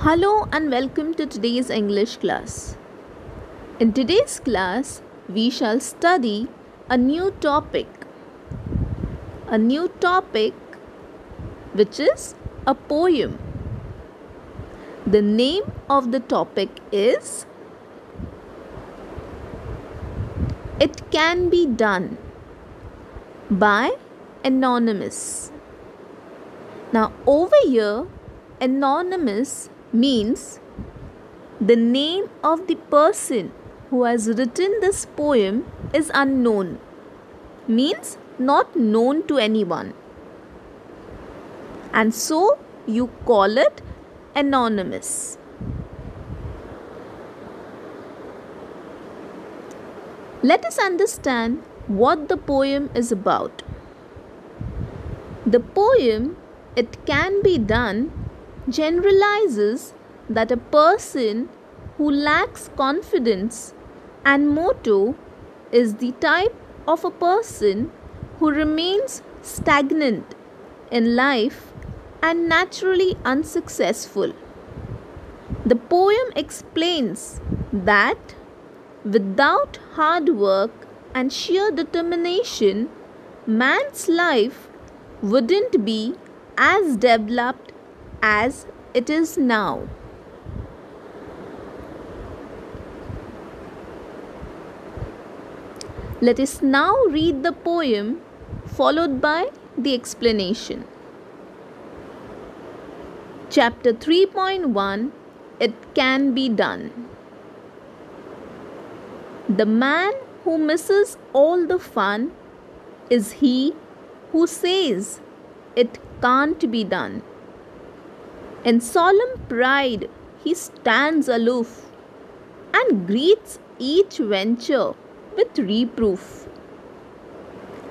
Hello and welcome to today's English class. In today's class, we shall study a new topic. A new topic which is a poem. The name of the topic is It Can Be Done by Anonymous. Now over here, Anonymous means the name of the person who has written this poem is unknown, means not known to anyone, and so you call it anonymous. Let us understand what the poem is about. The poem It Can Be Done generalizes that a person who lacks confidence and motto is the type of a person who remains stagnant in life and naturally unsuccessful. The poem explains that without hard work and sheer determination, man's life wouldn't be as developed as it is now. Let us now read the poem followed by the explanation. Chapter 3.1 It Can Be Done. The man who misses all the fun is he who says it can't be done. In solemn pride, he stands aloof and greets each venture with reproof.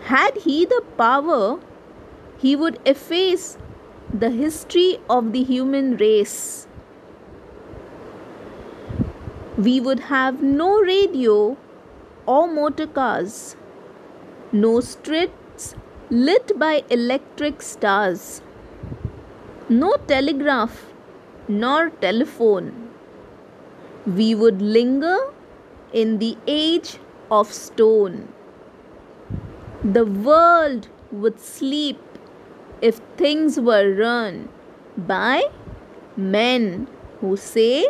Had he the power, he would efface the history of the human race. We would have no radio or motor cars, no streets lit by electric stars, no telegraph nor telephone. We would linger in the age of stone. The world would sleep if things were run by men who say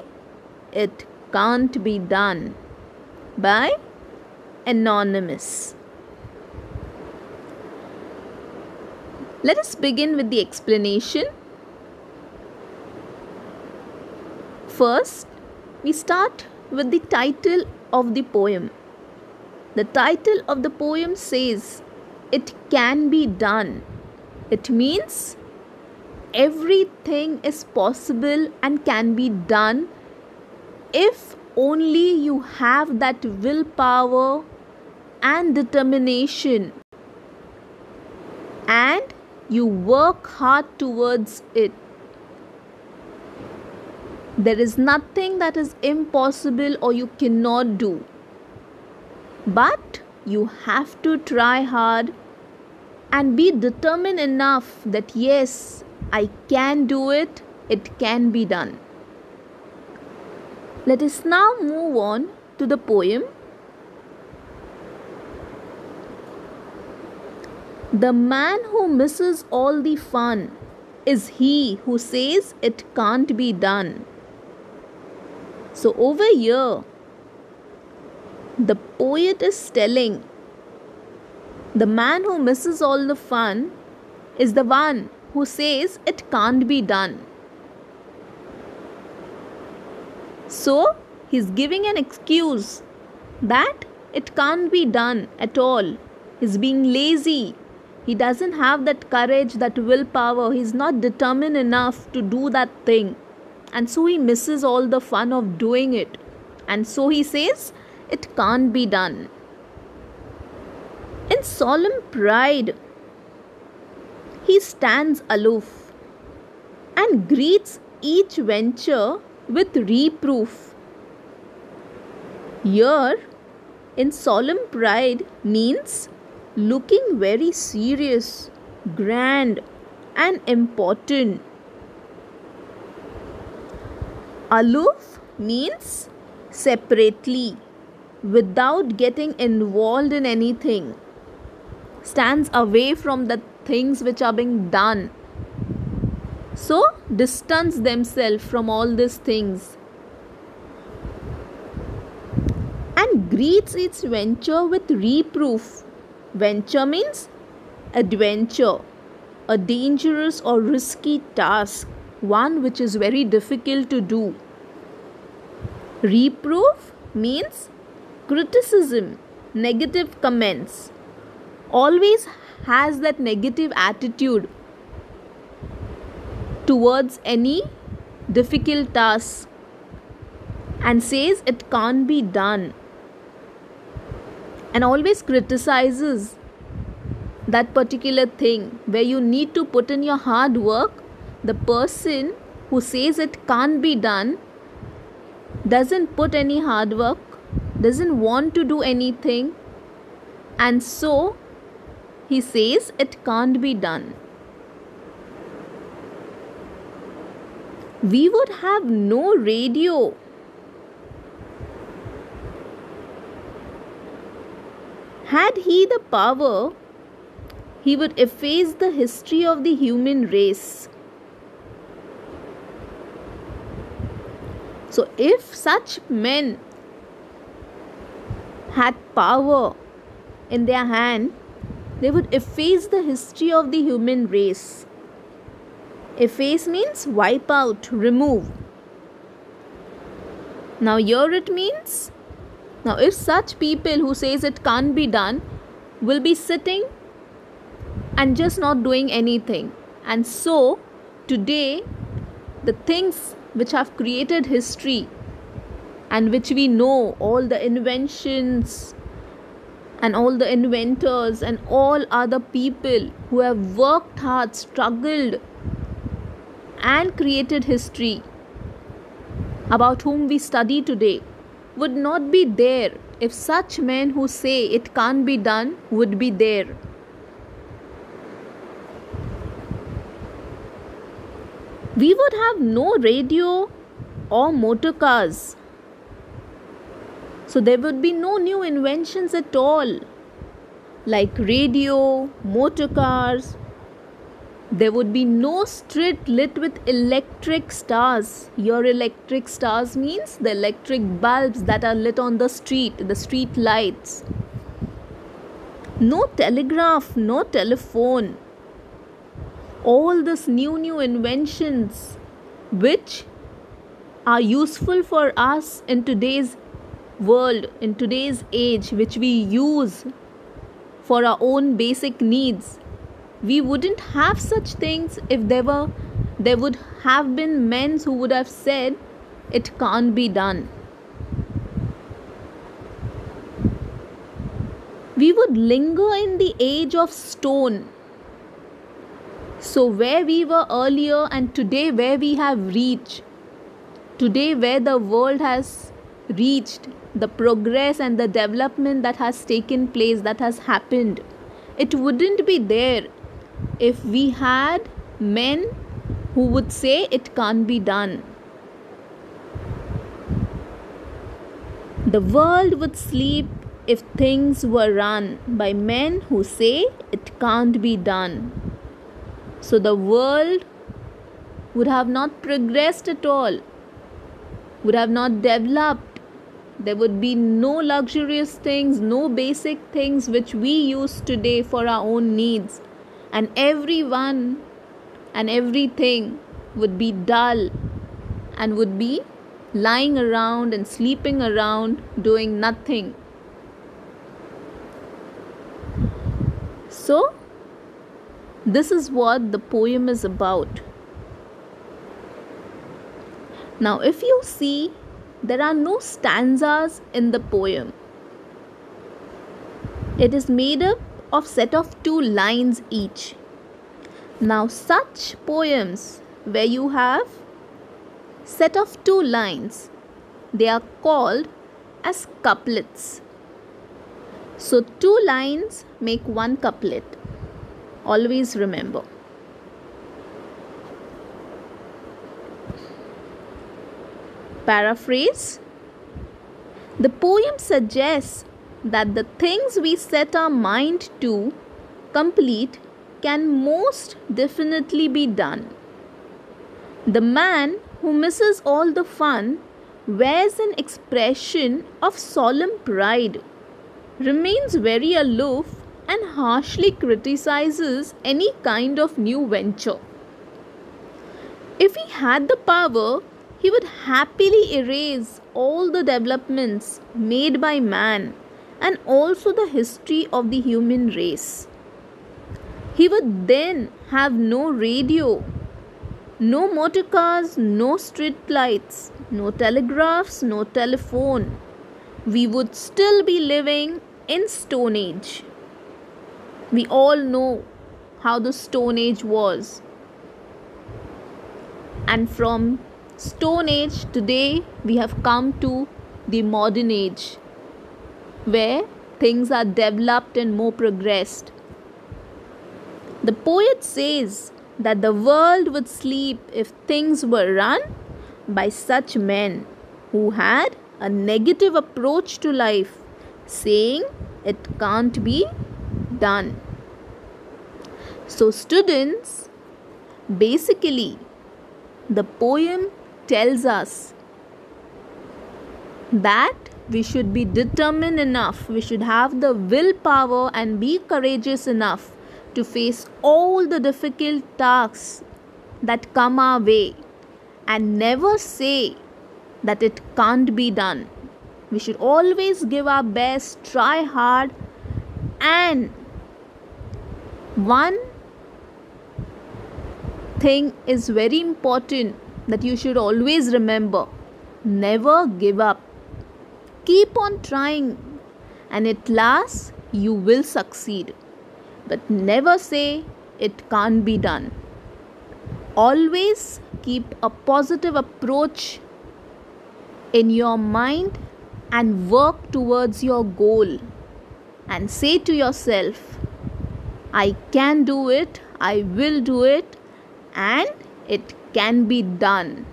it can't be done. By Anonymous. Let us begin with the explanation. First, we start with the title of the poem. The title of the poem says, It Can Be Done. It means everything is possible and can be done if only you have that willpower and determination and you work hard towards it. There is nothing that is impossible or you cannot do. But you have to try hard and be determined enough that yes, I can do it, it can be done. Let us now move on to the poem. The man who misses all the fun is he who says it can't be done. So over here, the poet is telling the man who misses all the fun is the one who says it can't be done. So he's giving an excuse that it can't be done at all. He's being lazy. He doesn't have that courage, that willpower. He's not determined enough to do that thing. And so he misses all the fun of doing it. And so he says, it can't be done. In solemn pride, he stands aloof and greets each venture with reproof. Here, in solemn pride means looking very serious, grand, and important. Aloof means separately, without getting involved in anything. Stands away from the things which are being done. So, distance themselves from all these things. And greets its venture with reproof. Venture means adventure, a dangerous or risky task, one which is very difficult to do. Reproof means criticism, negative comments. Always has that negative attitude towards any difficult task and says it can't be done, and always criticizes that particular thing where you need to put in your hard work. The person who says it can't be done doesn't put any hard work, doesn't want to do anything, and so he says it can't be done. We would have no radio. Had he the power, he would efface the history of the human race. So, if such men had power in their hand, they would efface the history of the human race. Efface means wipe out, remove. Now here it means, now if such people who says it can't be done will be sitting and just not doing anything, and so today the things which have created history and which we know, all the inventions and all the inventors and all other people who have worked hard, struggled and created history, about whom we study today, would not be there if such men who say it can't be done would be there. We would have no radio or motor cars. So there would be no new inventions at all, like radio, motor cars. There would be no street lit with electric stars. Your electric stars means the electric bulbs that are lit on the street lights. No telegraph, no telephone. All these new inventions which are useful for us in today's world, in today's age, which we use for our own basic needs. We wouldn't have such things if there would have been men who would have said it can't be done. We would linger in the age of stone. So where we were earlier and today where we have reached, today where the world has reached, the progress and the development that has taken place, that has happened, it wouldn't be there if we had men who would say it can't be done. The world would sleep if things were run by men who say it can't be done. So the world would have not progressed at all, would have not developed. There would be no luxurious things, no basic things which we use today for our own needs. And everyone and everything would be dull and would be lying around and sleeping around, doing nothing. So, this is what the poem is about. Now, if you see, there are no stanzas in the poem. It is made up of set of 2 lines each. Now, such poems where you have set of 2 lines, they are called as couplets. So 2 lines make 1 couplet. Always remember. Paraphrase. The poem suggests that the things we set our mind to complete can most definitely be done. The man who misses all the fun wears an expression of solemn pride, remains very aloof, and harshly criticizes any kind of new venture. If he had the power, he would happily erase all the developments made by man and also the history of the human race. He would then have no radio, no motor cars, no street lights, no telegraphs, no telephone. We would still be living in Stone Age. We all know how the Stone Age was. And from Stone Age today we have come to the modern age, where things are developed and more progressed. The poet says that the world would sleep if things were run by such men who had a negative approach to life, saying it can't be done. So students, basically the poem tells us that we should be determined enough, we should have the willpower and be courageous enough to face all the difficult tasks that come our way and never say that it can't be done. We should always give our best, try hard, and one thing is very important that you should always remember: never give up. Keep on trying, and at last you will succeed. But never say it can't be done. Always keep a positive approach in your mind and work towards your goal. And say to yourself, I can do it, I will do it, and it can be done.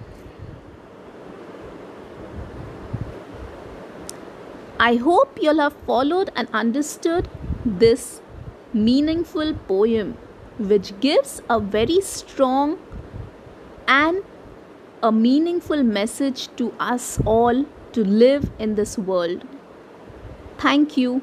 I hope you'll have followed and understood this meaningful poem, which gives a very strong and a meaningful message to us all to live in this world. Thank you.